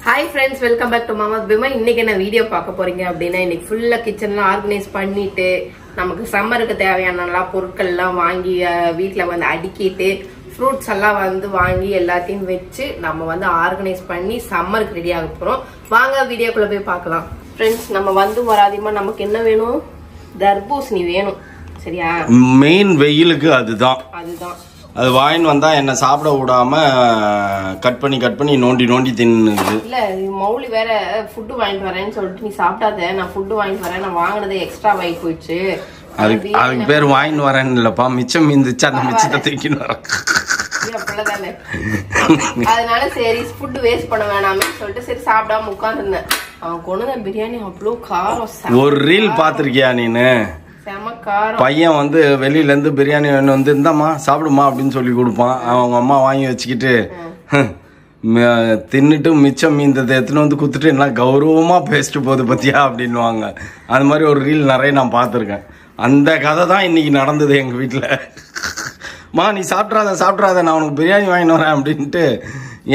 Hi friends, welcome back to Mama's Bima. இன்னைக்கு என்ன video பார்க்க போறீங்க அப்படினா இன்னைக்கு ஃபுல்லா கிச்சன்ல ஆர்கனைஸ் பண்ணிட்டு நமக்கு சம்மருக்கு தேவையான எல்லா பொருட்கள் எல்லாம் வாங்கி வீட்ல வந்து அடுக்கிட்டு ஃப்ரூட்ஸ் எல்லாம் வந்து வாங்கி எல்லாத்தையும் வெச்சு நம்ம வந்து ஆர்கனைஸ் பண்ணி சம்மருக்கு ரெடி ஆக போறோம். வாங்க வீடியோக்குள்ள போய் பார்க்கலாம். फ्रेंड्स நம்ம வந்து வராதிமா நமக்கு என்ன வேணும்? தர்பூசணி வேணும். சரியா? மெயின் வெயிலுக்கு அதுதான். அது வாயின் வந்தா என்ன சாப்பிட விடாம கட் பண்ணி நோண்டி தின்னுது. இல்ல மௌலி வேற ஃபுட் வாங்கிட்டு வரேன்னு சொல்லிட்டு நீ சாப்பிடாத, நான் ஃபுட் வாங்கிட்டு வரேன், நான் வாங்கினதே எக்ஸ்ட்ரா வாங்கி போயிடுச்சு. அதுக்கு பேர் வாங்கிட்டு வரேன்னு இல்லப்பா, மிச்சம் மிந்துச்சு, அந்த மிச்சத்தை தூக்கின்னு வரேன். அதனால சரி ஃபுட் வேஸ்ட் பண்ண வேணாமே சொல்லிட்டு சரி சாப்பிடாம உட்காந்துருந்தேன். அவன் கொண்டு பிரியாணி அவ்வளோ காரம். ஒரு ரீல் பாத்திருக்கியா நீனு? பையன் வந்து வெளியில இருந்து பிரியாணி வந்து இந்தாமா சாப்பிடுமா அப்படின்னு சொல்லி கொடுப்பான். அவங்க அம்மா வாங்கி வச்சுக்கிட்டு தின்னுட்டு மிச்சம் மீந்ததை எடுத்துன்னு வந்து குத்துட்டு என்ன கௌரவமா பேசிட்டு போகுது பத்தியா அப்படின்வாங்க. அது மாதிரி ஒரு ரீல் நிறைய நான் பார்த்துருக்கேன். அந்த கதை தான் இன்னைக்கு நடந்தது எங்க வீட்டில். மா நீ சாப்பிட்றாத நான் உனக்கு பிரியாணி வாங்கிட்டு வரேன் அப்படின்ட்டு.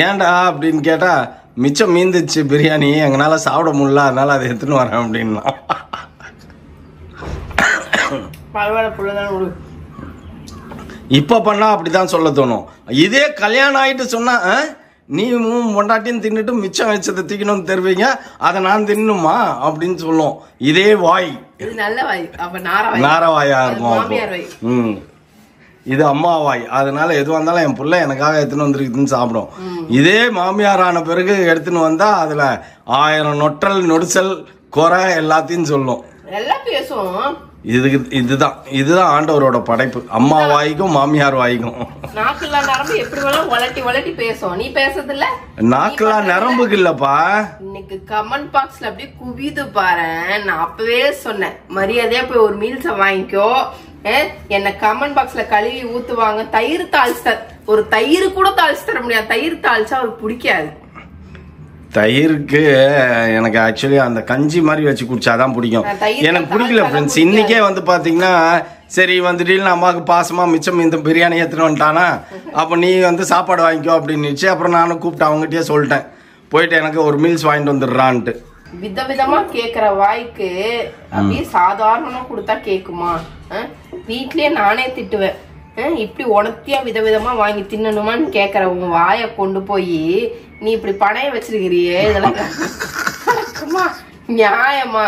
ஏன்டா அப்படின்னு கேட்டா மிச்சம் மீந்துச்சு பிரியாணி, எங்களால சாப்பிட முடியல, அதனால அதை எடுத்துன்னு வரேன் அப்படின்னா. இப்ப பண்ணா அப்படிதான் சொல்ல தோணும். இதே கல்யாணம் ஆயிட்டு சொன்னா நீ பொண்டாட்டின்னு தின்னுட்டு மிச்சம் வச்சதை தூக்கணும்னு தருவீங்க, அதை நான் தின்னுமா அப்படின்னு சொல்லும். இதே வாய் நாரவாயா இருக்கும். இது அம்மா வாய். அதனால எதுவாக இருந்தாலும் என் பிள்ளை எனக்காக எடுத்துன்னு வந்துருக்குதுன்னு சாப்பிடும். இதே மாமியார் ஆன பிறகு எடுத்துன்னு வந்தா அதுல 1000 நொட்டல் நொடிசல் குறை எல்லாத்தையும் சொல்லும். இதுதான் ஆண்டவரோட படைப்பு. அம்மா வாய்க்கும் மாமியார் வாய்க்கும். நாக்குலாம் நரம்புக்கு இல்லப்பா. இன்னைக்கு கமெண்ட் பாக்ஸ்ல அப்படியே குவிது பாரு. நான் அப்பவே சொன்னேன் மரியாதையா போய் ஒரு மீல்ஸ் வாங்கிக்கோ. என்ன கமெண்ட் பாக்ஸ்ல கழுவி ஊத்துவாங்க. தயிர் தாளிச்சு ஒரு தயிர் கூட தாளிச்சு தர முடியாது. தயிர் தாளிச்சா அவருக்கு பிடிக்காது. தயிருக்கு எனக்கு ஆக்சுவலி அந்த கஞ்சி மாதிரி வச்சு குடிச்சாதான் பிடிக்கும். எனக்கு பிடிக்கல ஃப்ரெண்ட்ஸ். இன்னைக்கே வந்து பாத்தீங்கன்னா சரி வந்துட்டு அம்மாவுக்கு பாசமா மிச்சம் இந்த பிரியாணி எடுத்துட்டு வந்துட்டானா, அப்ப நீ வந்து சாப்பாடு வாங்கிக்கோ அப்படின்னு. அப்புறம் நானும் கூப்பிட்டு அவங்ககிட்டயே சொல்லிட்டேன், போயிட்டு எனக்கு ஒரு மீல்ஸ் வாங்கிட்டு வந்துடுறான்ட்டு. விதவிதமா கேக்குற வாய்க்கு அப்படியே சாதாரணமா கொடுத்தா கேக்குமா? வீட்லயே நானே திட்டுவேன், இப்படி உணர்த்தியா விதவிதமா வாங்கி தின்னணுமான்னு கேக்குற உங்க வாய கொண்டு போய் நீ இப்படி பணைய வச்சிருக்கிறியே, இதெல்லாம் நியாயமா?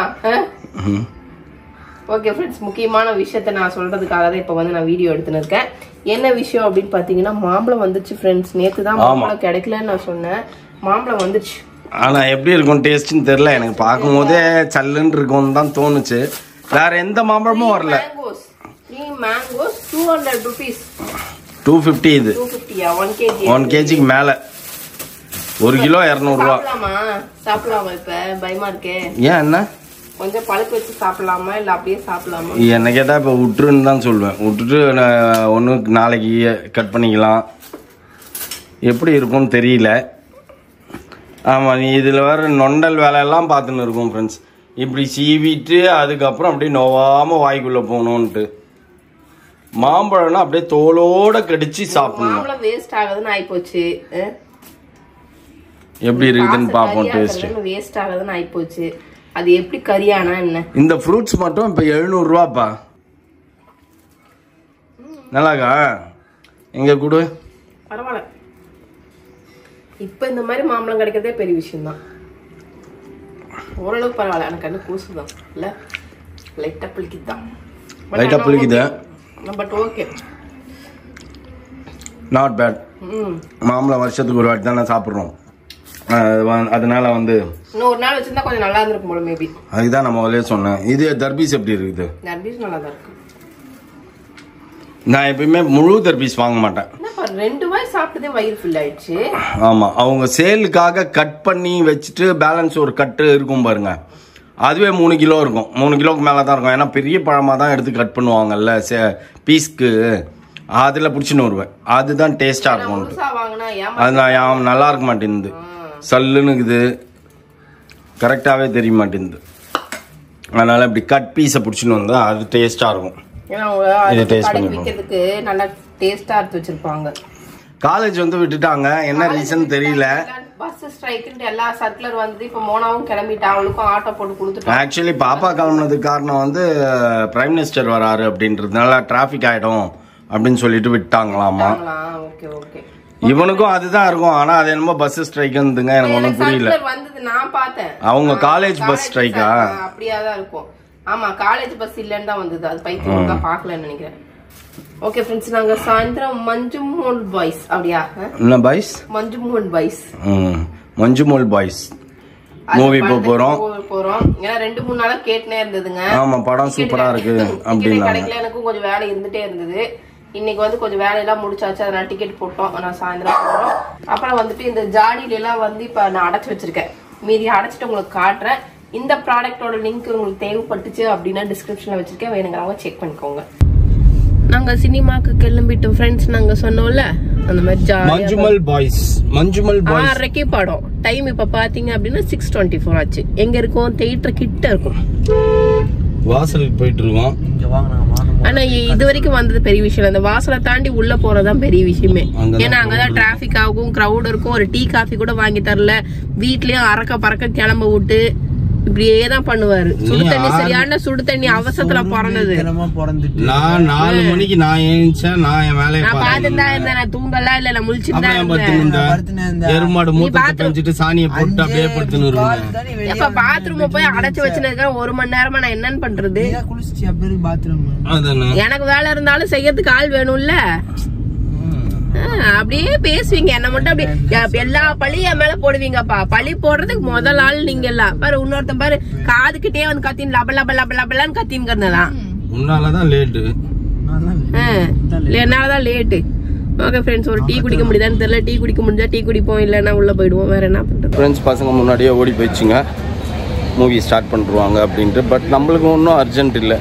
ஓகே ஃப்ரெண்ட்ஸ், முக்கியமான விஷயத்த நான் சொல்றதுக்காக தான் இப்ப வந்து நான் வீடியோ எடுத்துன்னு இருக்கேன். என்ன விஷயம் அப்படின்னு பாத்தீங்கன்னா மாம்பழம் வந்துச்சு ஃப்ரெண்ட்ஸ். நேத்து தான் மாம்பழம் கிடைக்கலன்னு நான் சொன்னேன், மாம்பழம் வந்துச்சு. ஆனா எப்படி இருக்கும் டேஸ்ட்னு தெரியல. எனக்கு பார்க்கும் போதே சல்லுன்னு இருக்கும்னு தான் தோணுச்சு. வேற எந்த மாம்பழமும் வரல. Mangoes 200 rupees. 250. இது 1 kg மேல 1 கிலோ 200 ரூபா. சாப்பிடலாமா? இப்ப பயமா இருக்கே. ஏன் என்ன கொஞ்சம் பழுக்க வச்சு சாப்பிடலாமா இல்ல அப்படியே சாப்பிடலாமா? என்ன கேட்டா இப்ப விட்டுருன்னு தான் சொல்லுவேன். விட்டுட்டு ஒண்ணு நாளைக்கு கட் பண்ணிக்கலாம். எப்படி இருக்கும்னு தெரியல. ஆமா, நீ இதுல வேற நொண்டல் வேலையெல்லாம் பார்த்துன்னு இருக்கும் ஃப்ரெண்ட்ஸ். இப்படி சீவிட்டு அதுக்கப்புறம் அப்படியே நோவாம வாய்க்குள்ள போகணும்ட்டு. மாம்பழம்னா அப்படியே தோலோட கடிச்சு சாப்பிடணும். மாம்பழம் வேஸ்ட் ஆகுதுன்னு ஆயிப்போச்சு. எப்படி இருக்குதுன்னு பாப்போம். டேஸ்ட் வேஸ்ட் ஆகுதுன்னு ஆயிப்போச்சு. அது எப்படி கரியானா என்ன? இந்த ஃப்ரூட்ஸ் மட்டும் இப்ப 700 ரூபாப்பா. நல்லாக்கா? எங்க கூடு பரவாயில்ல. இப்ப இந்த மாதிரி மாம்பழம் கிடைக்கிறதே பெரிய விஷயம் தான். ஓரளவுக்கு பரவாயில்ல. எனக்கு கண்ணு கூசுதான் இல்ல, லைட்டா புளிக்குதான். லைட்டா புளிக்குது, பட் ஓகே, நாட் பேட். மாம்பழம் வருஷத்துக்கு ஒரு வாட்டி தானே சாப்பிட்றோம். அதனால வந்து இன்னொரு நாள் வச்சிருந்தா கொஞ்சம் நல்லா இருந்திருக்கும் போல மேபி. அதுதான் நம்ம முதல்ல சொன்னேன். இது தர்பீஸ் எப்படி இருக்குது? தர்பீஸ் நல்லா தான் இருக்கு. நான் எப்பயுமே முழு தர்பீஸ் வாங்க மாட்டேன். 2 வாய் சாப்பிட்டதே வயிறு ஃபுல் ஆயிடுச்சு. ஆமா, அவங்க சேலுக்காக கட் பண்ணி வச்சுட்டு பேலன்ஸ் ஒரு கட்டு இருக்கும் பாருங்க, அதுவே 3 கிலோ இருக்கும். 3 கிலோக்கு மேலே தான் இருக்கும். ஏன்னா பெரிய பழமாக தான் எடுத்து கட் பண்ணுவாங்கல்ல பீஸ்க்கு, அதில் பிடிச்சின்னு வருவேன். அதுதான் டேஸ்டாக இருக்கும். அது நான் நல்லா இருக்க மாட்டேங்குது, சல்லுன்னுக்குது, கரெக்டாகவே தெரிய மாட்டேங்குது. அதனால இப்படி கட் பீஸை பிடிச்சின்னு வந்தால் அது டேஸ்டாக இருக்கும். இதை டேஸ்ட் பண்ணிக்கிறதுக்கு நல்லா டேஸ்டாக எடுத்து வச்சிருப்பாங்க. காலேஜ் வந்து விட்டுட்டாங்க, என்ன ரீசன் தெரியல. பஸ் ஸ்ட்ரைக்குன்னு எல்லா சர்க்குலர் வந்து இப்ப மோனாவும் கிளம்பிட்டா, அவளுக்கும் ஆட்டோ போட்டு கொடுத்துட்டோம். ஆக்சுவலி பாப்பா கிளம்புனதுக்கு காரணம் வந்து பிரைம் மினிஸ்டர் வராரு அப்படின்றதுனால டிராபிக் ஆயிடும் அப்படின்னு சொல்லிட்டு விட்டாங்களாமா. Okay okay. இவனுக்கும் அதுதான் இருக்கும். ஆனா அது என்னமோ பஸ் ஸ்ட்ரைக்குங்க, எனக்கு ஒன்றும் புரியல. வந்தது நான் பார்த்தேன். அவங்க காலேஜ் பஸ் ஸ்ட்ரைக்கா? அப்படியாதான் இருக்கும். ஆமா, காலேஜ் பஸ் இல்லன்னு தான் வந்தது. அது பைத்தியம் பாக்கலன்னு நினைக்கிறேன். ஓகே ஃப்ரெண்ட்ஸ், நாங்க சாயந்தரம் மஞ்சுமோல் பாய்ஸ் அப்படியா? என்ன boys? Manjummel boys. Manjummel boys movie போறோம். ஏன்னா 2-3 நாளா கேட்டுனே இருந்ததுங்க. ஆமா, படம் சூப்பரா இருக்கு அப்படின்னு கிடைக்கல. எனக்கும் கொஞ்சம் வேலை இருந்துட்டே இருந்தது. இன்னைக்கு வந்து கொஞ்சம் வேலையெல்லாம் முடிச்சாச்சு, அதனால டிக்கெட் போட்டோம். நான் சாயந்தரம் போறோம். அப்புறம் வந்துட்டு இந்த ஜாடியில எல்லாம் வந்து இப்ப நான் அடைச்சு வச்சிருக்கேன். மீதி அடைச்சிட்டு உங்களுக்கு காட்டுறேன். இந்த ப்ராடக்டோட லிங்க் உங்களுக்கு தேவைப்பட்டுச்சு அப்படின்னா டிஸ்கிரிப்ஷன்ல வச்சிருக்கேன், வேணுங்கிறவங்க செக் பண்ணிக்கோங்க. நாங்க சினிமாக்கு கிளம்பிட்டோம் ஃப்ரெண்ட்ஸ். நாங்க சொன்னோம்ல அந்த மாதிரி மஞ்சுமல் பாய்ஸ். 6:30 படம். டைம் இப்ப பாத்தீங்க அப்படின்னா 6:24 ஆச்சு. எங்க இருக்கோம்? தியேட்டர் கிட்ட இருக்கும். வாசலுக்கு போயிட்டு இருக்கோம். ஆனா இது வரைக்கும் வந்தது பெரிய விஷயம். அந்த வாசலை தாண்டி உள்ள போறதுதான் பெரிய விஷயமே. ஏன்னா அங்கதான் டிராபிக் ஆகும், கிரௌட் இருக்கும். ஒரு டீ காஃபி கூட வாங்கி தரல. வீட்லயும் அறக்க பறக்க கிளம்ப விட்டு இப்படியேதான் பண்ணுவாரு. சுடு தண்ணி, சரியான சுடு தண்ணி அவசரத்துல பிறந்தது. நான் 4 மணிக்கு நான் ஏஞ்சேன். நான் என் வேலையை பாத்துதான் இருந்தேன். நான் தூங்கலாம் இல்ல, நான் முழிச்சுதான் இருந்தேன். எருமாடு மூத்த பெஞ்சிட்டு சாணியை போட்டு அப்படியே படுத்துன்னு இருந்தேன். எப்ப பாத்ரூம் போய் அடைச்சு வச்சுருக்க 1 மணி நேரமா நான் என்னன்னு பண்றது? எனக்கு வேலை இருந்தாலும் செய்யறதுக்கு ஆள் வேணும்ல. அப்படியே பேசுவீங்க என்ன மட்டும். அப்படியே எல்லா பழியும் என் மேல போடுவீங்கப்பா. பழி போடுறதுக்கு முதல் ஆள் நீங்க எல்லாம். பாரு, இன்னொருத்தன் பாரு காதுகிட்டே வந்து கத்தின் லப லப லப லபலான்னு கத்தின்கிறதுதான். உன்னாலதான் லேட்டு. என்னாலதான் லேட்டு. ஓகே ஃப்ரெண்ட்ஸ், ஒரு டீ குடிக்க முடியுதான்னு தெரியல. டீ குடிக்க முடிஞ்சா டீ குடிப்போம், இல்லன்னா உள்ள போயிடுவோம். வேற என்ன பண்றது? ஃப்ரெண்ட்ஸ் பசங்க முன்னாடியே ஓடி போயிடுச்சுங்க, மூவி ஸ்டார்ட் பண்ணிடுவாங்க அப்படின்ட்டு. பட் நம்மளுக்கு ஒன்றும் அர்ஜென்ட் இல்லை.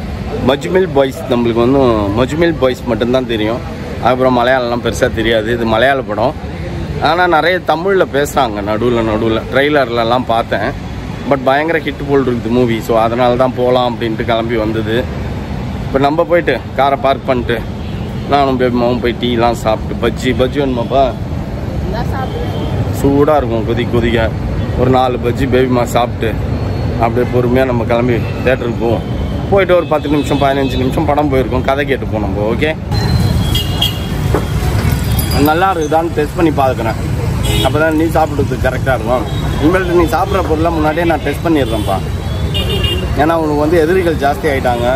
மஜ்மில் பாய்ஸ் நம்மளுக்கு வந்து மஜ்மில் பாய்ஸ் மட்டும்தான் தெரியும். அப்புறம் மலையாளம்லாம் பெருசாக தெரியாது. இது மலையாள படம். ஆனால் நிறைய தமிழில் பேசுகிறாங்க நடுவில். ட்ரெய்லர்லலாம் பார்த்தேன். பட் பயங்கர ஹிட் போல் இருக்குது மூவி. ஸோ அதனால தான் போகலாம் அப்படின்ட்டு கிளம்பி வந்தது. இப்போ நம்ம போயிட்டு காரை பார்க் பண்ணிட்டு நானும் பேபிமாவும் போய் டீலாம் சாப்பிட்டு பஜ்ஜி வேணுமாப்பா? சூடாக இருக்கும் கொதிக்க ஒரு 4 பஜ்ஜி பேபிமா சாப்பிட்டு அப்படியே பொறுமையாக நம்ம கிளம்பி தேட்டருக்கு போவோம். போயிட்டு ஒரு 10 நிமிஷம் 15 நிமிஷம் படம் போயிருக்கோம். கதை கேட்டு போனோம் நம்ம. ஓகே, நல்லா இருக்குதான்னு டெஸ்ட் பண்ணி பார்க்குறேன். அப்போ தான் நீ சாப்பிட்றதுக்கு கரெக்டாக இருக்கும். இனிமேல் நீ சாப்பிட்ற பொருளை முன்னாடியே நான் டெஸ்ட் பண்ணிடுறேன்ப்பா. ஏன்னா உனக்கு வந்து எதிரிகள் ஜாஸ்தி ஆகிட்டாங்க.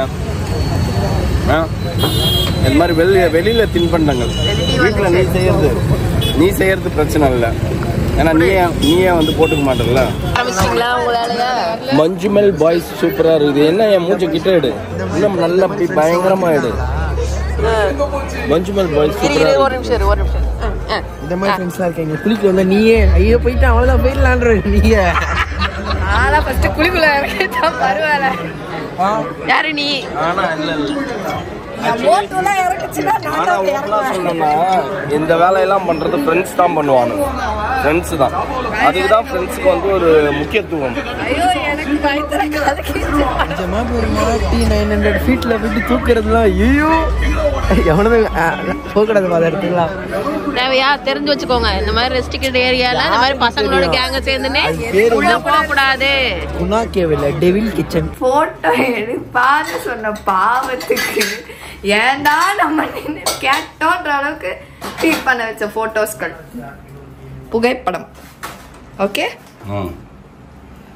இது மாதிரி வெளியில் தின்பண்டங்கள் வீட்டில் நீ செய்யறது பிரச்சனை இல்லை. ஏன்னா நீயே வந்து போட்டுக்க மாட்டேன்ல. மஞ்சுமல் பாய்ஸ் சூப்பராக இருக்குது. என்ன என் மூச்சை கிட்ட எடு, இன்னும் நல்லா அப்படி பயங்கரமாக எடு. மஞ்சுமல் பாய்ஸ் சூப்பரா. ஒரு நிமிஷம். இந்த மாதிரி ஃப்ரெண்ட்ஸா இருக்கீங்க. குளிக்க வந்தா நீயே ஐயோ போயிட்டு அவ்வளவுதான் போயிடலான்ற நீயே. ஆனா ஃபர்ஸ்ட் குளிக்குள்ள இறக்கிட்டா பரவாயில்ல. யாரு நீ? ஆனா இல்ல இந்த வேலையெல்லாம் பண்றது ஃப்ரெண்ட்ஸ் தான் பண்ணுவாங்க. ஃப்ரெண்ட்ஸ் தான். அதுக்கு தான் ஃப்ரெண்ட்ஸுக்கு வந்து ஒரு முக்கியத்துவம். T900 ஃபீட்ல விட்டு தூக்குறதுலாம் ஐயோ எவனுமே போகக்கூடாது. அதை எடுத்துக்கலாம் தேவையா தெரிஞ்சு வச்சுக்கோங்க. இந்த மாதிரி ரெஸ்ட்ரிக்டட் ஏரியால இந்த மாதிரி பசங்களோட கேங்க சேர்ந்துன்னு உள்ள போக கூடாது. குணாக்கேவில டெவில் கிச்சன் போட்டோ எடுப்பான்னு சொன்ன பாவத்துக்கு ஏண்டா நம்ம கேட்டோன்ற அளவுக்கு ட்ரீட் பண்ண வச்ச போட்டோஸ்கள், புகைப்படம். ஓகே,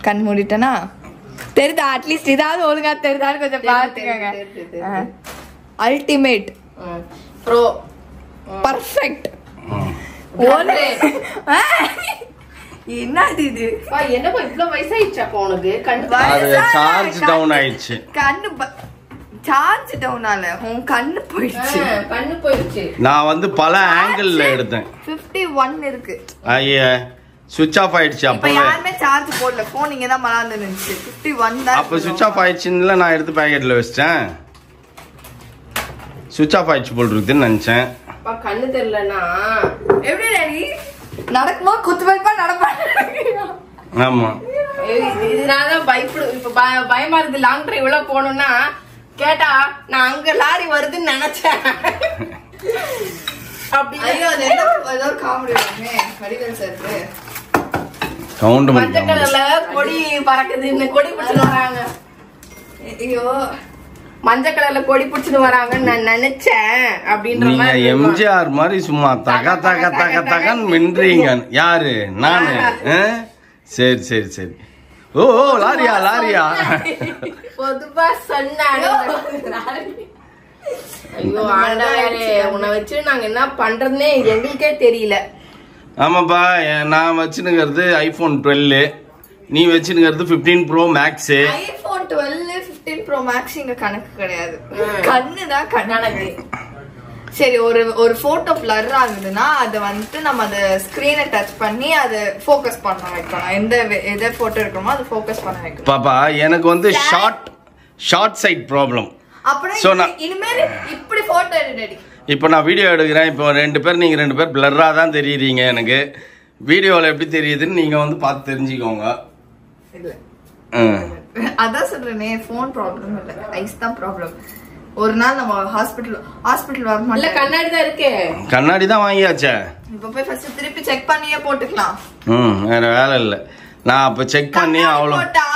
கண் மூடிட்டனா தெரியுதா? அட்லீஸ்ட் இதாவது ஒழுங்கா தெரியுதான்னு கொஞ்சம் பாத்துக்கோங்க. Ultimate bro perfect. என்னது இது? என்னப்பா இவ்வளவு வயசாயிடுச்சா உனக்கு? சார்ஜ் டவுன் ஆயிடுச்சு. கண்ணு சார்ஜ் டவுனால உன் கண்ணு போயிடுச்சு. நான் வந்து பல ஆங்கிள் எடுத்தேன். 51 இருக்கு. ஐயா சுவிட்ச் ஆஃப் ஆயிடுச்சு. அப்ப யாருமே சார்ஜ் போடல. போன் இங்க தான் மலாந்து இருந்துச்சு. 51 தான். அப்ப சுவிட்ச் ஆஃப் ஆயிடுச்சுன்னு நான் எடுத்து பாக்கெட்ல வச்சிட்டேன். சுவிட்ச் ஆஃப் ஆயிடுச்சு போல் இருக்குன்னு நினைச்சேன். கண்ணு தெரியலனா எப்படி டாடி நடக்குமா? குத்து வைப்பா நடப்பா. ஆமா, இதனாலதான் பயப்படு. இப்ப பயமா இருக்கு. லாங் டிரைவ் எல்லாம் போனோம்னா கேட்டா நான் அங்க லாரி வருதுன்னு நினைச்சேன். அப்படி ஐயோ அது ஏதோ காமெடி வருமே வடிவேல் சார். சவுண்ட் மஞ்சள் கலர்ல கொடி பறக்குது, இந்த கொடி பிடிச்சிட்டு வராங்க. ஐயோ மஞ்சள் கலர்ல கொடி பிடிச்சிட்டு வராங்கன்னு நான் நினைச்சேன். அப்படின்ற நீங்க மாதிரி எம்ஜிஆர் மாதிரி சும்மா தக தக தக தகன்னு மின்றீங்க. யாரு? நானு. சரி சரி சரி. ஓ லாரியா லாரியா. பொதுவா சொன்னாங்க. ஐயோ ஆண்டவரே, உன்னை வச்சு நாங்க என்ன பண்றதுன்னே எங்களுக்கே தெரியல. ஆமாப்பா, நான் வச்சுனுங்கிறது ஐபோன் 12, நீ வச்சுனுங்கிறது 15 Pro Max. IPhone 12 15 Pro Max இங்க கணக்கு கிடையாது, கண்ணுதான் கண்ணானது. சரி, ஒரு போட்டோ பிளர் ஆகுதுன்னா அது வந்துட்டு நம்ம அந்த ஸ்கிரீனை டச் பண்ணி அது ஃபோக்கஸ் பண்ண வைக்கணும். எந்த போட்டோ இருக்கணுமோ அது ஃபோக்கஸ் பண்ண வைக்கணும். பாப்பா எனக்கு வந்து ஷார்ட் சைட் ப்ராப்ளம். அப்புறம் இனிமேல் இப்படி போட்டோ எடுடி. இப்போ நான் வீடியோ எடுக்கிறேன். இப்போ நீங்க ரெண்டு பேர் பிளரா தான் தெரியுறீங்க. எனக்கு வீடியோவில் எப்படி தெரியுதுன்னு நீங்க வந்து பார்த்து தெரிஞ்சுக்கோங்க. இல்ல அதான் சொல்றேனே, போன் ப்ராப்ளம் இல்ல, ஐஸ் தான் ப்ராப்ளம். ஒரு நாள் நம்ம ஹாஸ்பிடல் வர இல்ல, கண்ணாடி தான் இருக்கு. கண்ணாடி தான் வாங்கியாச்சே. இப்ப போய் ஃபர்ஸ்ட் திருப்பி செக் பண்ணியே போட்டுக்கலாம். வேற வேலை இல்ல. நான் அப்ப செக் பண்ணி அவ்வளவு போட்டா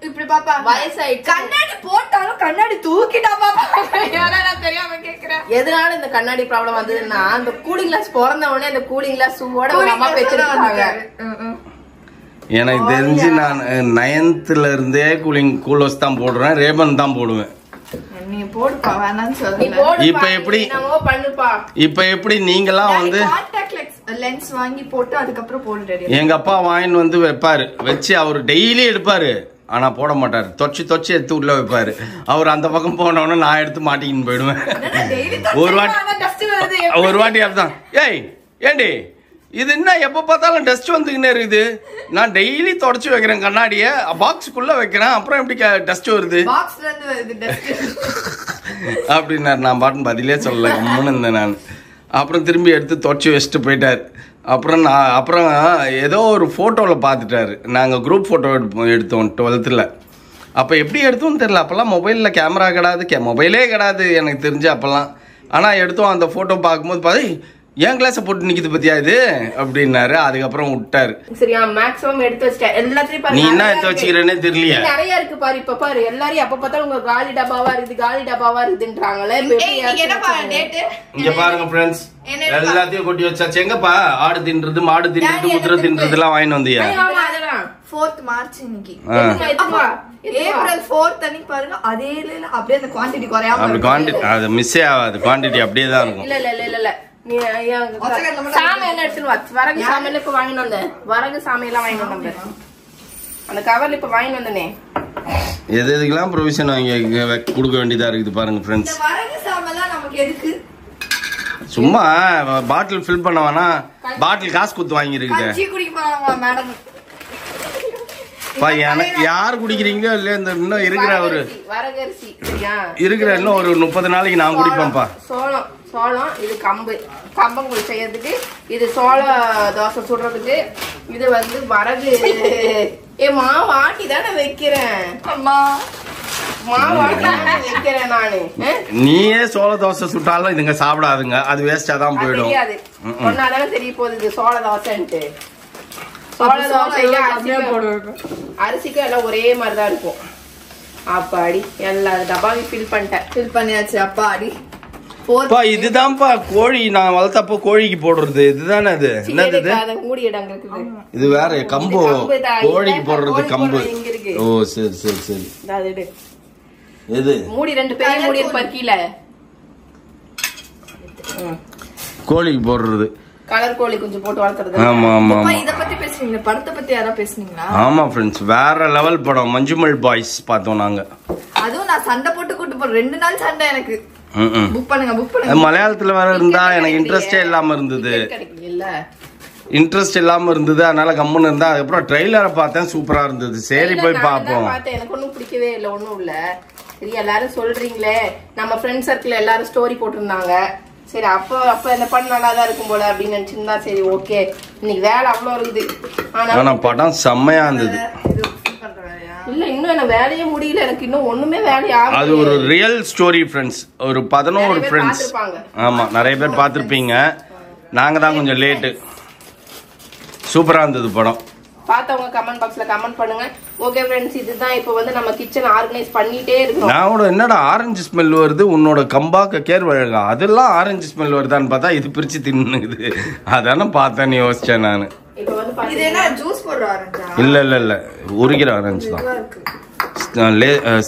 இப்படி பாப்பா வயசாயிடுச்சு. கண்ணாடி போட்டாலும் கண்ணாடி தூக்கிட்டா பாப்பா. யாரா தெரியாம கேக்குறேன். எதனால இந்த கண்ணாடி ப்ராப்ளம் வந்ததுன்னா, அந்த கூலிங் கிளாஸ் பிறந்த உடனே அந்த கூலிங் கிளாஸ் ஷூவோட ஒரு அம்மா வச்சிருக்காங்க. எனக்கு தெரிஞ்சு நான் 9th இருந்தே கூலர்ஸ் தான் போடுறேன், ரேபன் தான் போடுவேன். நீ போடுப்பா, வேணாம்னு சொல்றேன். இப்ப எப்படி நீங்கலாம் வந்து கான்டாக்ட் லென்ஸ் வாங்கி போட்டு அதுக்கப்புறம் போடு. எங்க அப்பா வாங்கின்னு வந்து வைப்பாரு, வச்சு அவரு டெய்லி எடுப்பாரு. ஆனா போட மாட்டாரு, தொச்சு எடுத்து உள்ள வைப்பாரு. அவர் அந்த பக்கம் போனோன்னு நான் எடுத்து மாட்டிக்கின்னு போயிடுவேன். ஒரு வாட்டி அப்படிதான். ஏண்டி இது என்ன எப்ப பார்த்தாலும் டஸ்ட் வந்துக்கினே இருக்குது. நான் டெய்லி தொடச்சு வைக்கிறேன், கண்ணாடிய பாக்ஸுக்குள்ள வைக்கிறேன், அப்புறம் எப்படி டஸ்ட் வருது அப்படின்னாரு. நான் பாட்டுன்னு பதிலே சொல்லல, கம்முன்னு இருந்தேன் நான். அப்புறம் திரும்பி எடுத்து தொடச்சி வச்சுட்டு போயிட்டார். அப்புறம் ஏதோ ஒரு ஃபோட்டோவில் பார்த்துட்டாரு. நாங்கள் குரூப் ஃபோட்டோ எடுத்தோம் 12th. அப்போ எப்படி எடுத்தோம்னு தெரியல. அப்போல்லாம் மொபைலில் கேமரா கிடையாது, மொபைலே கிடையாது எனக்கு தெரிஞ்சு அப்போல்லாம். ஆனால் எடுத்தோம். அந்த ஃபோட்டோ பார்க்கும்போது பார்த்து ஏன் கிளாஸை போட்டு நிற்கிது பத்தியா இது அப்படின்னாரு. அதுக்கப்புறம் விட்டாரு. சரியா, மேக்ஸிமம் எடுத்து வச்சிட்டேன் எல்லாத்தையும். நீ என்ன எடுத்து வச்சுக்கிறேன்னே தெரியலையா? நிறைய இருக்கு பாரு. இப்ப பாரு, எல்லாரும் எப்ப பார்த்தாலும் உங்க காலி டப்பாவா இருக்குதுன்றாங்களே. இங்க பாருங்க ஃப்ரெண்ட்ஸ், எல்லாத்தையும் கொட்டி வச்சாச்சு. எங்கப்பா ஆடு தின்றது, மாடு தின்றது, குதிரை தின்றது எல்லாம் வாங்கிட்டு வந்தியா? 4th March இன்னைக்கு. April 4th அன்னைக்கு பாருங்க, அதே அப்படியே அந்த குவாண்டிட்டி குறையாம. அப்படி குவாண்டிட்டி அது மிஸ்ஸே ஆகாது, குவாண்டிட்டி அப்படியே தான் இருக்கும். இல்ல சாமி என்ன எடுத்துன்னு வரகு சாமியில இப்ப வாங்கிட்டு வந்தேன். வரகு சாமியெல்லாம் வாங்கிட்டு வந்தேன். அந்த கவர்ல இப்ப வாங்கிட்டு வந்தனே. எதுக்கெல்லாம் ப்ரொவிஷன் வாங்கி கொடுக்க வேண்டியதா இருக்குது பாருங்க ஃப்ரெண்ட்ஸ். வரகு சாமெல்லாம் நமக்கு எதுக்கு? சும்மா பாட்டில் ஃபில் பண்ண வேணா, பாட்டில் காசு கொடுத்து வாங்கி இருக்குது. மேடம் எனக்கு யாரு குடிக்கிறீங்களோ இல்லையா, இந்த இன்னும் இருக்கிற ஒரு வரகரிசி இருக்கிற இன்னும் ஒரு 30 நாளைக்கு நான் குடிப்பேன்ப்பா. சோளம் இது கம்பங்கள் செய்யறதுக்கு, இது சோள தோசை சுடுறதுக்கு, இது வந்து வரகு. மாவு ஆட்டி தானே வைக்கிறேன், வைக்கிறேன் நானு. நீயே சோள தோசை சுட்டாலும் இதுங்க சாப்பிடாதுங்க, அது வேஸ்டா தான் போயிடும். தெரியாது, ஒன்னாதானே தெரிய போகுது இது சோள தோசைன்ட்டு. சோள தோசைக்கும் அரிசிக்கும் எல்லாம் ஒரே மாதிரிதான் இருக்கும். அப்பாடி எல்லா டப்பாவையும் ஃபில் பண்ணியாச்சு. அப்பாடி இதுதான்ப்பா கோழி நான் வளர்த்தப்போ கோழிக்கு போடுறது. இதுதானே அது? என்னது இது? வேற கம்பு, கோழிக்கு போடுறது கம்பு. ஓ சரி சரி சரி. எது மூடி? 2 பெரிய மூடி பக்கில கோழிக்கு போடுறது. கலர் கோழி கொஞ்சம் போட்டு வளர்த்துறது. ஆமா ஆமா ஆமா. இத பத்தி பேசுறீங்க, படத்தை பத்தி யாரா பேசுனீங்களா? ஆமா ஃப்ரெண்ட்ஸ், வேற லெவல் படம். மஞ்சுமல் பாய்ஸ் பார்த்தோம் நாங்க. அதுவும் நான் சண்டை போட்டு கூட்டு போறேன். 2 நாள் சண்டை எனக்கு. புக் பண்ணுங்க. மலையாளத்துல வேற இருந்தா எனக்கு இன்ட்ரெஸ்டே இல்லாம இருந்தது. அதனால கம்முன்னு இருந்தா. அதுக்கப்புறம் ட்ரெய்லரை பார்த்தேன், சூப்பரா இருந்தது. சரி போய் பாப்போம். எனக்கு ஒன்னும் பிடிக்கவே இல்லை, ஒன்னும் இல்ல. சரி எல்லாரும் சொல்றீங்களே, நம்ம ஃப்ரெண்ட் சர்க்கிள் எல்லாரும் ஸ்டோரி போட்டிருந்தாங்க. சரி அப்ப என்ன பண்ண நல்லாதான் இருக்கும் போல அப்படின்னு நினைச்சிருந்தா, சரி ஓகே இன்னைக்கு வேலை அவ்வளோ இருக்குது. ஆனா படம் செம்மையா இருந்தது. இல்ல இன்னும் என்ன வேலையே முடியல, எனக்கு இன்னும் ஒண்ணுமே வேலையா. அது ஒரு ரியல் ஸ்டோரி ஃப்ரெண்ட்ஸ். ஒரு 11 ஃப்ரெண்ட்ஸ். ஆமா, நிறைய பேர் பார்த்திருப்பீங்க. நாங்க தான் கொஞ்சம் லேட்டு. சூப்பரா இருந்தது படம். பார்த்தவங்க கமெண்ட் பாக்ஸ்ல கமெண்ட் பண்ணுங்க. ஓகே ஃப்ரெண்ட்ஸ், இதுதான் இப்போ வந்து நம்ம கிச்சன் ஆர்கனைஸ் பண்ணிட்டே இருக்கோம். நான் கூட என்னடா ஆரஞ்சு ஸ்மெல் வருது, உன்னோட கம்பாக்க கேர்வழகா அதெல்லாம் ஆரஞ்சு ஸ்மெல் வருதான்னு பார்த்தா இது பிரிச்சு தின்னுக்குது. அதானே பார்த்தேன்னு யோசிச்சேன் நான். இப்போ வந்து இது என்ன ஜூஸ் போடுற ஆரஞ்சா? இல்ல உரிக்கிற ஆரஞ்சு தான்.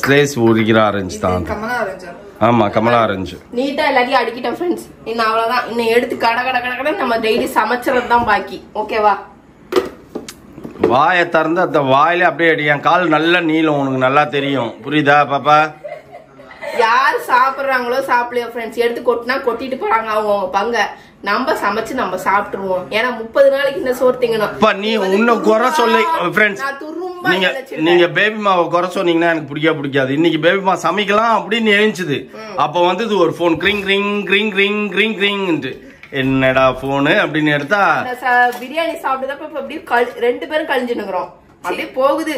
ஸ்லேஸ் உரிக்கிற ஆரஞ்சு தான். கமலா ஆரஞ்சா? ஆமா, கமலா ஆரஞ்சு. நீட்டா எல்லாத்தையும் அடிக்கிட்டேன் ஃப்ரெண்ட்ஸ். இன்னும் அவ்வளவுதான். இன்னும் எடுத்து கட நம்ம டெய்லி சமைச்சறது தான் பாக்கி. ஓகேவா? வாயை திறந்து அந்த வாயில அப்படியே அடி. என் கால் நல்ல நீளம், உனக்கு நல்லா தெரியும். புரியுதா பாப்பா? யாரு சாப்பிடுறாங்களோ சாப்பிடலையோ ஃப்ரெண்ட்ஸ், எடுத்து கொட்டினா கொட்டிட்டு போறாங்க அவங்க பங்க. நம்ம சமைச்சு நம்ம சாப்பிட்டுருவோம். ஏன்னா 30 நாளைக்கு இந்த சோறு திங்கணும். நீ இன்னும் குறை சொல்லி ஃப்ரெண்ட்ஸ், நீங்க பேபி மாவை குறை சொன்னீங்கன்னா எனக்கு பிடிக்காது. இன்னைக்கு பேபி மா சமைக்கலாம் அப்படின்னு எழுந்துச்சுது. அப்ப வந்து ஒரு போன் கிரிங் கிரிங் கிரிங் கிரிங் கிரிங் கிரிங். என்னடா போனு அப்படின்னு எடுத்தா பிரியாணி சாப்பிட்டதப்ப அப்படியே 2 பேரும் கழிஞ்சுனுக்குறோம். அப்படியே போகுது.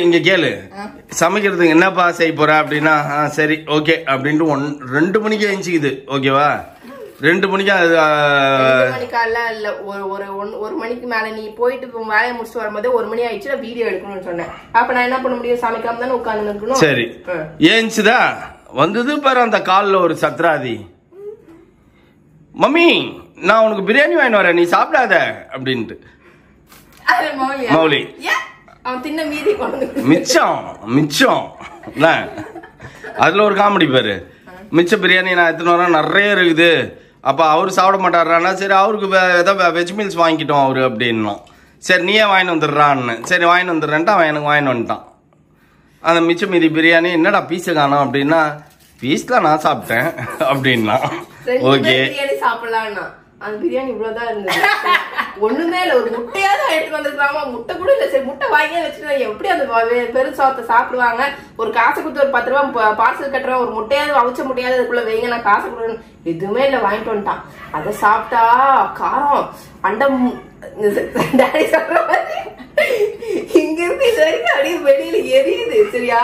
இங்க கேளு, சமைக்கிறதுக்கு என்னப்பா செய்ய போற அப்படின்னா சரி ஓகே அப்படின்ட்டு 2 மணிக்கு எழுந்துக்குது. ஓகேவா? 2 மணிக்கு இல்ல ஒரு மணிக்கு மேல நீ போயிட்டு வேலையை முடிச்சுட்டு வரும்போது 1 மணி ஆயிடுச்சு. வீடியோ எடுக்கணும்னு சொன்னேன். அப்ப நான் என்ன பண்ண முடியும்? சமைக்காம தானே உட்கார்ந்து இருக்கணும். சரி, ஏஞ்சுதா வந்தது பாரு அந்த கால்ல ஒரு சத்ராதி. மம்மி நான் உனக்கு பிரியாணி வாங்கி வரேன், நீ சாப்பிடாத அப்படின்ட்டு. மௌலி அவன் தின்ன மீதி மிச்சம் அதுல ஒரு காமெடி பாரு. மிச்ச பிரியாணி நான் எத்தனை வரேன், நிறைய இருக்குது. அப்ப அவரு சாப்பிட மாட்டாருன்னா சரி அவருக்கு ஏதாவது வெஜ் மீல்ஸ் வாங்கிட்டோம் அவரு அப்படின்னோம். சரி நீயே வாங்கிட்டு வந்துடுறான்னு. சரி வாங்கிட்டு வந்துடுறேன்ட்டு அவன் எனக்கு வாங்கிட்டு வந்துட்டான். அந்த மிச்ச மீதி பிரியாணி என்னடா பீஸை காணோம் அப்படின்னா, பீஸ்லாம் நான் சாப்பிட்டேன் அப்படின்னா. ஓகே சாப்பிடலாம்னா அந்த பிரியாணி இவ்வளவுதான் இருந்தது. ஒண்ணுமே இல்ல. ஒரு முட்டையாவது எடுத்து வந்துருக்காமா? முட்டை கூட இல்ல. சரி முட்டை வாங்கியே வச்சுட்டு எப்படி அந்த பெருசாத்தை சாப்பிடுவாங்க? ஒரு காசு கொடுத்து ஒரு 10 ரூபாய் பார்சல் கட்டுறேன், ஒரு முட்டையாவது அவிச்ச முட்டையாவது அதுக்குள்ள வைங்க, நான் காசு கொடுறேன். எதுவுமே இல்ல, வாங்கிட்டு வந்துட்டான். அதை சாப்பிட்டா காரம் அண்டம் டாடி சொல்ற மாதிரி இங்க இருந்து அப்படியே வெளியில எரியுது. சரியா?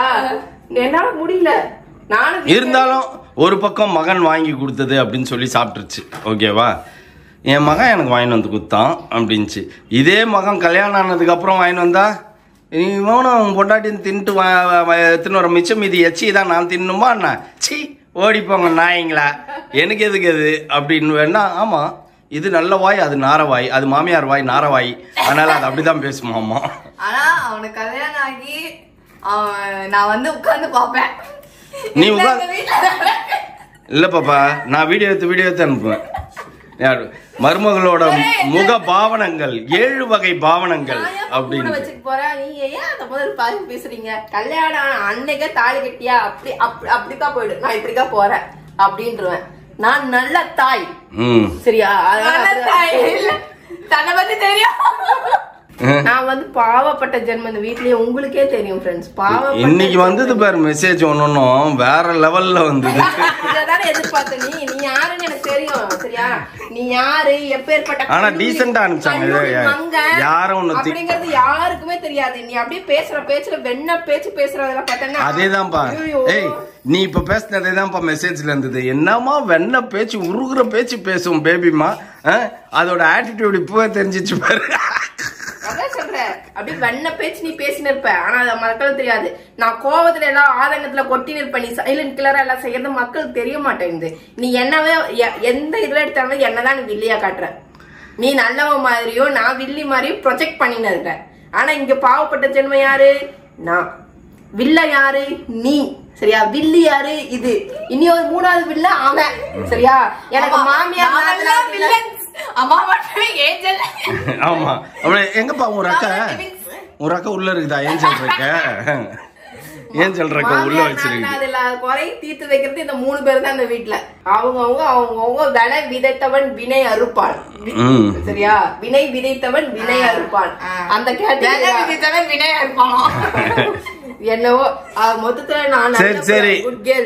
என்னால முடியல. நானும் இருந்தாலும் ஒரு பக்கம் மகன் வாங்கி கொடுத்தது அப்படின்னு சொல்லி சாப்பிட்டுருச்சு. ஓகேவா? என் மகன் எனக்கு வாங்கிட்டு வந்து கொடுத்தான் அப்படின்ச்சு. இதே மகன் கல்யாணம் ஆனதுக்கு அப்புறம் வாங்கிட்டு வந்தா, இவனும் பொண்டாட்டின்னு தின்ட்டு எத்தனை வர மிச்சம் மீதி எச்சி தான் நான் தின்னுமா என்ன? சி ஓடிப்போங்க நாயங்களா, எனக்கு எதுக்கு எது அப்படின்னு வேணா. ஆமா, இது நல்ல வாய், அது நாரவாய், அது மாமியார் வாய் நாரவாய், அதனால அது அப்படிதான் பேசுமாமா. ஆனா அவனுக்கு கல்யாணம் ஆகி நான் வந்து உட்கார்ந்து பாப்பேன். நீ இல்ல பாப்பா, நான் வீடியோ எடுத்து அனுப்புவேன். யாரு மருமகளோட முக பாவனங்கள், 7 வகை பாவனங்கள் அப்படின்னு வச்சுட்டு போற. நீங்க ஏன் அந்த முதல் பாருங்க பேசுறீங்க? கல்யாணம் அன்னைக்கே தாலி கட்டியா அப்படிதான் போயிடு. நான் இப்படிதான் போறேன் அப்படின்றுவேன். நான் நல்ல தாய். சரியா? தன்னை பத்தி தெரியும். நான் வந்து பாவப்பட்ட ஜென்மம் இந்த வீட்லயே உங்களுக்கே தெரியும் ஃப்ரெண்ட்ஸ். பாவம் இன்னைக்கு வந்தது பாரு மெசேஜ் ஒன்னொன்னும் வேற லெவல்ல வந்தது. இததான் எதிர்பார்த்த. நீ யாருன்னு எனக்கு தெரியும். சரியா? நீ யாரு, எப்பேற்பட்ட, ஆனா டீசென்ட்டா அனுப்பிச்சாங்க. யாரும் அப்படிங்கறது யாருக்குமே தெரியாது. நீ அப்படியே பேசுற பேச்சுல வெண்ண பேச்சு பேசுறதெல்லாம் பார்த்தா அதேதான்ப்பா. ஏய் நீ இப்ப பேசினதேதான்ப்பா மெசேஜ்ல இருந்தது. என்னமா வெண்ண பேச்சு, உருகுற பேச்சு பேசும் பேபிமா. அதோட ஆட்டிடியூட் இப்பவே தெரிஞ்சிச்சு பாரு. அதான் சொல்றேன், அப்படியே வெண்ண பேச்சு நீ பேசின்னு இருப்ப. ஆனா அது மக்களுக்கு தெரியாது. நான் கோவத்துல எல்லாம் ஆதங்கத்துல கொட்டின்னு இருப்பேன். நீ சைலண்ட் கிளரா எல்லாம் செய்யறது மக்களுக்கு தெரிய மாட்டேங்குது. நீ என்னவே எந்த இதுல எடுத்தாலும் என்னதான் நீ வில்லியா காட்டுற. நீ நல்லவன் மாதிரியும் நான் வில்லி மாதிரியும் ப்ரொஜெக்ட் பண்ணின்னு இருக்க. ஆனா இங்க பாவப்பட்ட ஜென்மம் யாரு? நான். வில்ல யாரு? நீ. சரியா? வில்லி யாரு? இது. இனி ஒரு 3வது வில்ல அவன். சரியா? எனக்கு மாமியார் அம்மா மட்டுமே ஏஞ்சல். ஆமா. அப்படியே எங்கப்பா ஒரு அக்கா உள்ள இருக்குதா? ஏஞ்சல் இருக்க, ஏஞ்சல் இருக்க உள்ள வச்சிருக்கு. அதுல குறை தீர்த்து வைக்கிறது இந்த 3 பேர் தான் இந்த வீட்டுல. அவங்கவுங்க வினை விதைத்தவன் வினை அறுப்பான். சரியா? வினை விதைத்தவன் வினை அறுப்பான். அந்த கேட்டவன் வினை அறுப்பான். என்னவோ மொத்தத்துல நான் சரி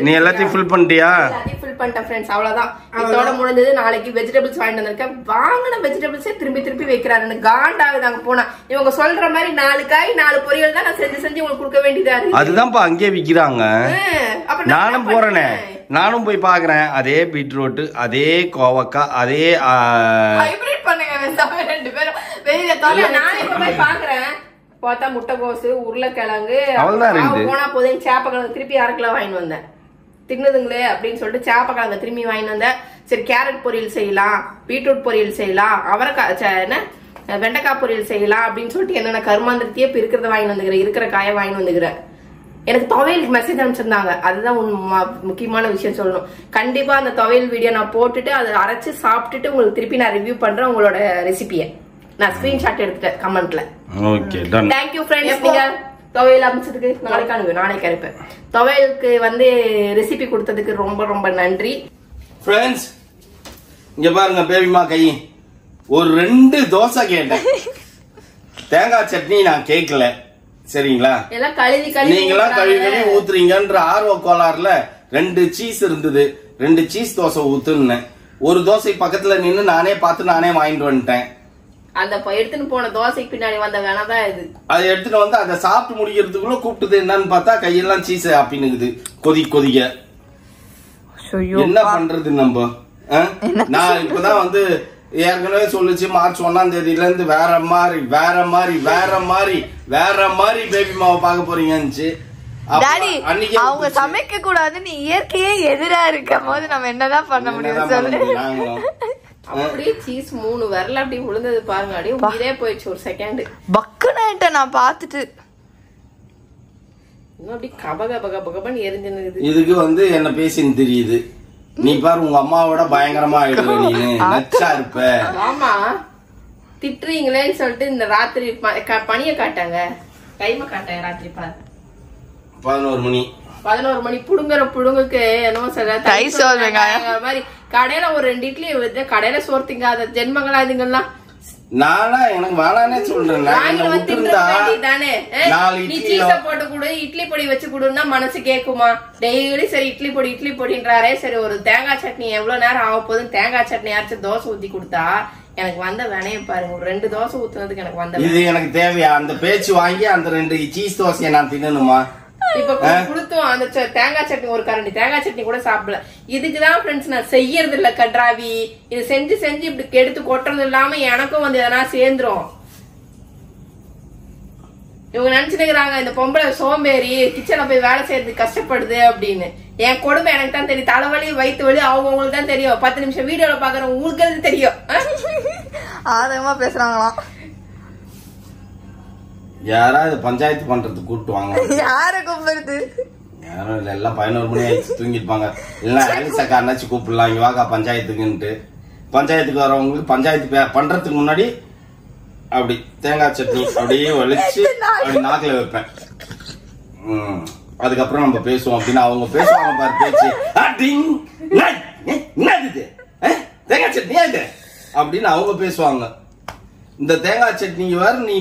நீ எல்லாத்தையும் ஃபில் பண்ணிட்டியா? எல்லாத்தையும் ஃபில் பண்ணிட்டேன் ஃப்ரெண்ட்ஸ். அவ்வளவுதான். இதோட முடிஞ்சது. நாளைக்கு வெஜிடபிள்ஸ் வாங்கிட்டு வந்திருக்கேன். வாங்கின வெஜிடபிள்ஸே திருப்பி வைக்கிறாரு. காண்டாகுது அங்க போனா. இவங்க சொல்ற மாதிரி 4 காய் 4 பொரியல் தான் நான் செஞ்சு உங்களுக்கு கொடுக்க வேண்டியதா இருக்கு. அதுதான்ப்பா அங்கே விக்கிறாங்க. நானும் போறேனே, நானும் போய் பாக்குறேன். அதே பீட்ரூட், அதே கோவக்காய், அதே ஹைபிரிட் பண்ணுங்க பேசாம 2 பேரும் வெளியில தொலை. நானே இப்ப போய் பாக்குறேன், பார்த்தா முட்டைகோசு, உருளைக்கிழங்கு, அவ்வளவுதான் போனா போதும் சேப்பக்கிழங்கு திருப்பி 1/2 கிலோ வாங்கிட்டு வந்தேன். தின்னுதுங்களே அப்படின்னு சொல்லிட்டு சேப்பக்கிழங்கு திரும்பி வாங்கிட்டு வந்தேன். சரி கேரட் பொரியல் செய்யலாம், பீட்ரூட் பொரியல் செய்யலாம், அவரைக்காய் என்ன வெண்டைக்காய் பொரியல் செய்யலாம் அப்படின்னு சொல்லிட்டு என்னென்ன கருமாந்திரத்தையே இப்ப இருக்கிறத வாங்கி வந்துக்கிறேன், இருக்கிற காயை வாங்கி வந்துக்கிறேன். எனக்கு துவையலுக்கு மெசேஜ் அனுப்பிச்சிருந்தாங்க, அதுதான் முக்கியமான விஷயம் சொல்லணும். கண்டிப்பா அந்த துவையல் வீடியோ நான் போட்டுட்டு அதை அரைச்சு சாப்பிட்டுட்டு உங்களுக்கு திருப்பி நான் ரிவ்யூ பண்றேன் உங்களோட ரெசிபியை. நான் ஸ்கிரீன்ஷாட் எடுத்துட்டேன் கமெண்ட்ல. Okay done. Thank you friends. நீங்க துவையல் அமைச்சதுக்கு நாளைக்கு அனுப்பு, நானே கிடைப்பேன். துவையலுக்கு வந்து ரெசிபி கொடுத்ததுக்கு ரொம்ப ரொம்ப நன்றி ஃப்ரெண்ட்ஸ். இங்க பாருங்க பேபிமா கை ஒரு 2 தோசை கேட்டேன், தேங்காய் சட்னி நான் கேட்கல. சரிங்களா, எல்லாம் கழுவி நீங்களாம் கழுவி ஊத்துறீங்கன்ற ஆர்வ கோளாறுல 2 சீஸ் இருந்தது, 2 சீஸ் தோசை ஊத்துன்னேன். ஒரு தோசை பக்கத்துல நின்னு நானே பார்த்து நானே வாங்கிட்டு வந்துட்டேன். அந்த எடுத்துன்னு போன தோசைக்கு பின்னாடி வந்த வேணாதான் இது. அதை எடுத்துட்டு வந்து அதை சாப்பிட்டு முடிக்கிறதுக்குள்ள கூப்பிட்டது என்னன்னு பார்த்தா கையெல்லாம் சீஸ் ஆப்பினுக்குது கொதிக்க. என்ன பண்றது நம்ம? நான் இப்பதான் வந்து ஏற்கனவே சொல்லிச்சு மார்ச் 1ஆம் தேதியில இருந்து வேற மாதிரி பேபி மாவை பார்க்க போறீங்கன்னு. அவங்க சமைக்க கூடாது, நீ இயற்கையே எதிரா இருக்கும் போது நம்ம என்னதான் பண்ண முடியும் சொல்லு. அப்படியே சீஸ் 3 விரல அப்படி விழுந்தது பாருங்க, அப்படியே உயிரே போயிடுச்சு ஒரு செகண்ட். பக்குன்னு நான் பாத்துட்டு இன்னும் அப்படி கபகபகபகபன்னு எரிஞ்சுன்னு. இதுக்கு வந்து என்ன பேசின்னு தெரியுது. நீ பாரு உங்க அம்மாவோட பயங்கரமா ஆயிடுவ, நீ நச்சா இருப்ப. ஆமா திட்டுறீங்களேன்னு சொல்லிட்டு இந்த ராத்திரி பனிய காட்டாங்க, கைம காட்டாங்க. ராத்திரி 11 மணி புடுங்குக்கு என்னமோ மாதிரி கடையில ஒரு 2 இட்லி கடையில சோறு திங்காத ஜென்மங்களா இதுங்கெல்லாம். நானா எனக்கு வேணானே சொல்றேன். நீ சீஸ போட்டு கொடு, இட்லி பொடி வச்சு கொடுன்னா மனசு கேக்குமா? டெய்லி சரி இட்லி பொடின்றாரே. சரி ஒரு தேங்காய் சட்னி எவ்வளவு நேரம் ஆக போதும், தேங்காய் சட்னி யாச்சும் தோசை ஊத்தி கொடுத்தா எனக்கு வந்த வேணைய பாருங்க. ஒரு 2 தோசை ஊத்துனதுக்கு எனக்கு வந்த இது எனக்கு தேவையா? அந்த பேச்சு வாங்கி அந்த 2 சீஸ் தோசையை நான் தின்னணுமா? இப்ப கொடுத்தோம் அந்த தேங்காய் சட்னி, ஒரு கரண்டி தேங்காய் சட்னி கூட சாப்பிடல. இதுக்குதான் ஃப்ரெண்ட்ஸ் நான் செய்யறது இல்ல கட்ராவி. இது செஞ்சு இப்படி எடுத்து கொட்டுறது இல்லாம எனக்கும் வந்து எதனா சேர்ந்துரும். இவங்க நினைச்சுக்கிறாங்க இந்த பொம்பளை சோம்பேறி கிச்சன்ல போய் வேலை செய்யறதுக்கு கஷ்டப்படுது அப்படின்னு. என் கொடுமை எனக்கு தான் தெரியும். தலைவலி வயிற்று வலி அவங்களுக்கு தான் தெரியும். 10 நிமிஷம் வீடியோல பாக்குறவங்க உங்களுக்கு அது தெரியும். ஆதகமா பேசுறாங்களாம். யாராவது பஞ்சாயத்து பண்றதுக்கு கூப்பிட்டு வாங்க. யார கூப்பிடுறது? யாரும் இல்ல, எல்லாம் 11 மணி ஆயிடுச்சு தூங்கிருப்பாங்க. இல்ல அலிசக்காரனாச்சும் கூப்பிடலாம், இங்க வாக்கா பஞ்சாயத்துக்குன்ட்டு. பஞ்சாயத்துக்கு வரவங்களுக்கு பஞ்சாயத்து பண்றதுக்கு முன்னாடி அப்படி தேங்காய் சட்னி அப்படியே வலிச்சு அப்படி நாக்குல வைப்பேன். அதுக்கப்புறம் நம்ம பேசுவோம் அப்படின்னு அவங்க பேசுவாங்க பாரு பேச்சு. தேங்காய் சட்னி அப்படின்னு அவங்க பேசுவாங்க. இந்த தேங்காய் சட்னி வேற நீ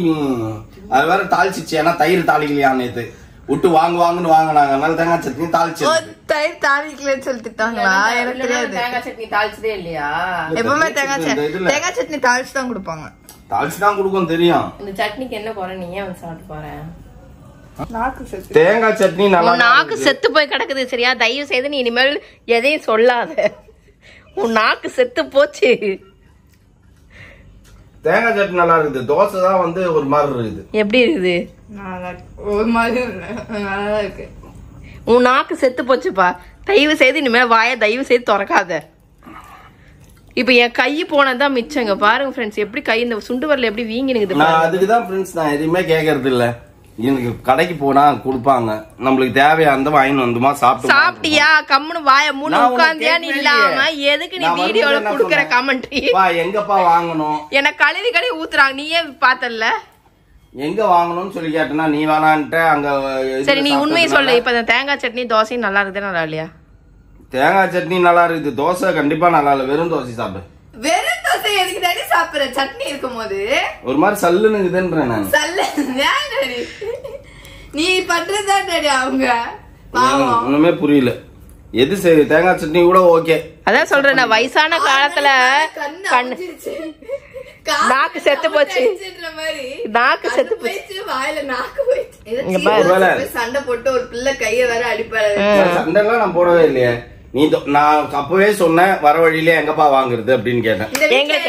அது வேற தாளிச்சிச்சு. ஏன்னா தயிர் தாளிக்கலையா நேத்து விட்டு வாங்குவாங்கன்னு வாங்கினாங்க. அதனால தேங்காய் சட்னி தாளிச்சு. தயிர் தாளிக்கலன்னு சொல்லிட்டாங்களா? எனக்கு தெரியாது. தேங்காய் சட்னி தாளிச்சதே இல்லையா? எப்பவுமே தேங்காய் சட்னி தாளிச்சு தான் கொடுப்பாங்க. தாளிச்சு தான் கொடுக்கும் தெரியும். இந்த சட்னிக்கு என்ன போற? நீ ஏன் சாப்பிட்டு போறேன்? தேங்காய் சட்னி நல்லா நாக்கு செத்து போய் கிடக்குது. சரியா, தயவு செய்து நீ இனிமேல் எதையும் சொல்லாத. உன் நாக்கு செத்து போச்சு. தேங்காய் சட்னி நல்லா இருக்குது. தோசை தான் வந்து ஒரு மாதிரி இருக்குது. எப்படி இருக்குது? ஒரு மாதிரி நல்லா இருக்கு. உன் நாக்கு செத்து போச்சுப்பா. தயவு செய்து இனிமேல் வாய தயவு செய்து திறக்காத. இப்ப என் கை போனதான் மிச்சங்க. பாருங்க ஃப்ரெண்ட்ஸ், எப்படி கை இந்த சுண்டு வரல எப்படி வீங்கினுக்குது. நான் அதுக்குதான் ஃப்ரெண்ட்ஸ் நான் எதுவுமே கேட்கறது இல்ல. எனக்கு கடைக்கு போனா கொடுப்பாங்க, நம்மளுக்கு தேவையா இருந்தா வாங்கிட்டு வந்துமா சாப்பிட்டியா கம்முன்னு வாய மூணு உட்காந்தியா இல்லாம எதுக்கு நீ வீடியோல குடுக்கற கமெண்ட்ரி எங்கப்பா வாங்கணும் எனக்கு கழுவி ஊத்துறாங்க. நீயே பார்த்தல எங்க வாங்கணும்னு சொல்லி கேட்டனா நீ வேணான்ட்ட அங்க. சரி நீ உண்மையை சொல்லு. இப்ப இந்த தேங்காய் சட்னி தோசை நல்லா இருக்குதா நல்லா இல்லையா? தேங்காய் சட்னி நல்லா இருக்குது. தோசை கண்டிப்பா நல்லா இல்ல. வெறும் தோசை சாப்பிடு. வெறும் தோசை எதுக்கு தாடி சாப்பிடுற? சட்னி இருக்கும்போது ஒரு மாதிரி சல்லுனுக்குதுன்றேன் நான். சல்லு நீ பண்றதுதான் டாடி. அவங்க ஒண்ணுமே புரியல. எது சரி தேங்காய் சட்னி கூட ஓகே. அதான் சொல்றேன் நான் வயசான காலத்துல நாக்கு செத்து போச்சு. நாக்கு செத்து போச்சு. வாயில நாக்கு போயிடுச்சு. சண்டை போட்டு ஒரு பிள்ளை கைய வேற அடிப்பாரு. சண்டை எல்லாம் நான் போடவே இல்லையே. நீ நான் அப்பவே சொன்னேன் வர வழியில எங்கப்பா வாங்குறது அப்படின்னு கேட்டேன்.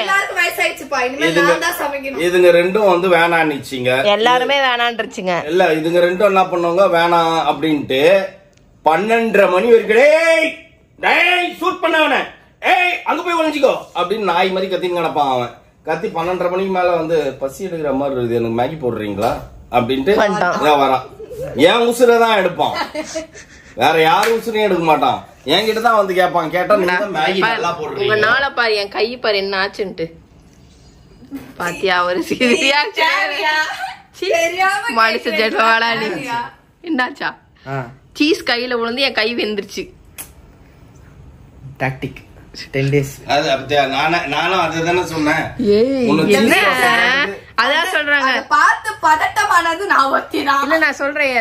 எல்லாருக்கும் வயசாயிடுச்சுப்பா, இனிமேல் நான் தான் சமைக்கணும். இதுங்க ரெண்டும் வந்து வேணான்னுச்சிங்க, எல்லாருமே வேணான்றுச்சுங்க. இல்ல இதுங்க ரெண்டும் என்ன பண்ணுவாங்க வேணாம் அப்படின்ட்டு 12:30 மணி வரைக்கும் ஷூட் பண்ணவன அங்க போய் ஒழிஞ்சிக்கோ அப்படின்னு நாய் மாதிரி கத்தின்னு கிடப்பான். அவன் கத்தி 12:30 மணிக்கு மேல வந்து பசி எடுக்கிற மாதிரி இருக்குது, எனக்கு மேகி போடுறீங்களா அப்படின்ட்டு வரான். என் உசுரதான் எடுப்பான், வேற யாரும் உசுரையும் எடுக்க மாட்டான். என்கிட்ட தான் வந்து கேட்பான். கேட்டா மேகி நல்லா போடுறீங்க. உங்க நாளை பாரு, என் கை பாரு என்ன ஆச்சுன்ட்டு பாத்தியா? ஒரு மனுஷ ஜெட்வாடா என்னாச்சா? சீஸ் கையில விழுந்து என் கை வெந்துருச்சு. Tactic 10 days. நானும் அதுதானே சொன்னேன். அதான் சொல்றாங்க, பார்த்து பதட்டமானது நான் ஒத்திதான். இல்ல நான் சொல்றேன்,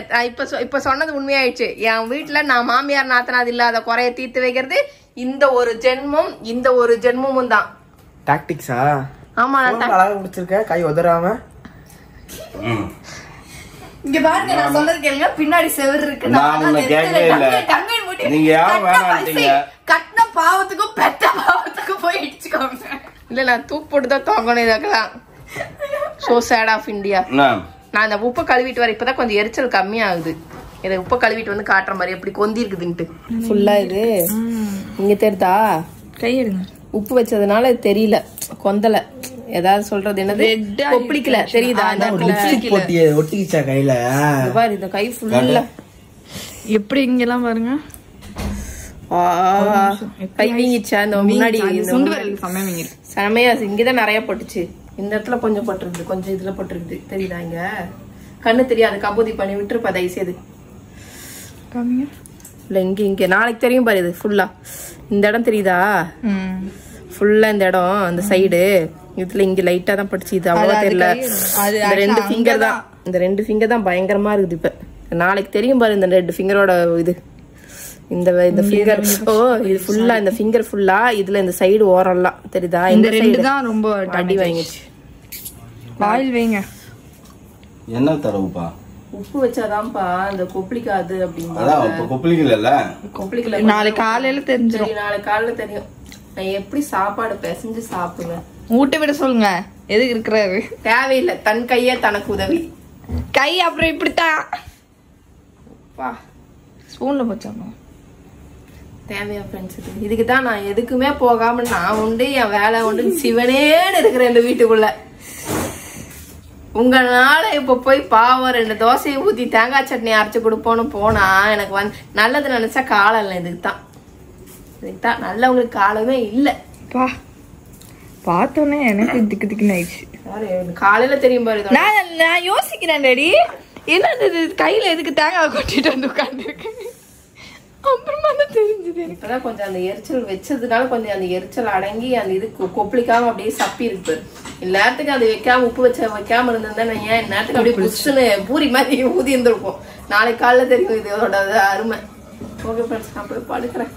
இப்ப சொன்னது உண்மையாயிடுச்சு. என் வீட்டுல நான் மாமியார் நாத்தனாது இல்லாத குறைய தீர்த்து வைக்கிறது இந்த ஒரு ஜென்மமும் தான். டாக்டிக்ஸா? ஆமா, அழகா முடிச்சிருக்க, கை உதறாம. இங்க பாருங்க, நான் சொல்றது கேளுங்க, பின்னாடி செவுரு இருக்கு. நீங்க யாரும் வேணாட்டீங்க. கட்டின பாவத்துக்கும் பெத்த பாவத்துக்கும் போய் இடிச்சுக்கோங்க. இல்ல நான் தூக்கு போட்டுதான் தோங்கணும். இதெல்லாம் சோ சேட் ஆஃப் இந்தியா. நான் அந்த உப்பை கழுவிட்டு வர இப்பதான் கொஞ்சம் எரிச்சல் கம்மியாகுது. இதை உப்பை கழுவிட்டு வந்து காட்டுற மாதிரி எப்படி கொந்தி இருக்குதுன்ட்டு ஃபுல்லா. இது இங்க தெரியுதா? கை எடுங்க. உப்பு வச்சதுனால இது தெரியல, கொந்தல. ஏதாவது சொல்றது என்னது கொப்பளிக்கல, தெரியுதா? ஒட்டிக்கிச்சா கையில பாரு, இந்த கை ஃபுல்லா எப்படி இங்கெல்லாம் பாருங்க. கை வீங்கிச்சா? இந்த முன்னாடி செமையா இங்கதான் நிறைய பட்டுச்சு. இந்த இடத்துல கொஞ்சம் பட்டுருக்குது, கொஞ்சம் இதுல பட்டுருக்குது, தெரியுதா? இங்க கண்ணு தெரியாது, கபூதி பண்ணி விட்டுருப்பா தயவுசெய்து. இல்ல இங்க நாளைக்கு தெரியும் பாரு. இது ஃபுல்லா இந்த இடம் தெரியுதா? ஃபுல்லா இந்த இடம், அந்த சைடு இதுல இங்க லைட்டா தான் பட்டுச்சு. இது அவ்வளவா தெரியல. இந்த 2 ஃபிங்கர் தான், இந்த 2 ஃபிங்கர் தான் பயங்கரமா இருக்குது. இப்ப நாளைக்கு தெரியும் பாரு இந்த 2 ஃபிங்கரோட இது. இந்த ஃபிங்கர் இது ஃபுல்லா, இந்த ஃபிங்கர் ஃபுல்லா இதுல இந்த சைடு ஓரம்லாம் தெரியுதா? இந்த சைடு தான் ரொம்ப அடி வாங்கிச்சு. ஆயில் வைங்க. என்ன தரவுப்பா? உப்பு வச்சாதான்ப்பா இந்த கொப்பளிக்காது அப்படின்னு. அதான் இப்ப கொப்பளிக்கல, கொப்பளிக்கல. நாளைக்கு காலையில தெரிஞ்சிடும். நாளைக்கு காலையில தெரியும். நான் எப்படி சாப்பாடு பிசைஞ்சு சாப்பிடுங்க. ஊட்ட விட சொல்லுங்க. எதுக்கு இருக்கிறாரு? தேவையில்லை, தன் கையே தனக்கு உதவி. கை அப்புறம் இப்படித்தான் ஸ்பூன்ல போச்சாமா தேவையா ஃப்ரெண்ட்ஸ்? இதுக்கு தான் நான் எதுக்குமே போகாம நான் உண்டு என் வேலை உண்டு சிவனேன்னு இருக்கிறேன் இந்த வீட்டுக்குள்ள. உங்களால இப்ப போய் பாவம் 2 தோசையை ஊத்தி தேங்காய் சட்னி அரைச்சு கொடுப்போன்னு போனா எனக்கு வந்து நல்லது நினைச்சா காலம் இல்லை. இதுக்குதான் நல்லவங்களுக்கு காலமே இல்லை. பார்த்தோன்னே எனக்கு திக்கு திக்குன்னு ஆயிடுச்சு. காலையில தெரியும் பாரு. நான் யோசிக்கிறேன் டாடி, என்ன கையில எதுக்கு தேங்காய் கொட்டிட்டு வந்து உட்காந்துருக்கேன். அப்புறமா தான் தெரிஞ்சது. இப்பதான் கொஞ்சம் அந்த எரிச்சல் வச்சதுனால கொஞ்சம் அந்த எரிச்சல் அடங்கி அந்த இது கொப்பளிக்காம அப்படியே சப்பி இருக்கு. இந்நேரத்துக்கு அது வைக்காம உப்பு வைக்காம இருந்திருந்தேன் ஏன் நேரத்துக்கு அப்படியே புஷ்ஷுன்னு பூரி மாதிரி ஊதி இருந்திருக்கும். நாளைக்கு காலைல தெரியும் இதோட அருமை. ஓகே ஃப்ரெண்ட்ஸ், நான் போய் படுக்கிறேன்.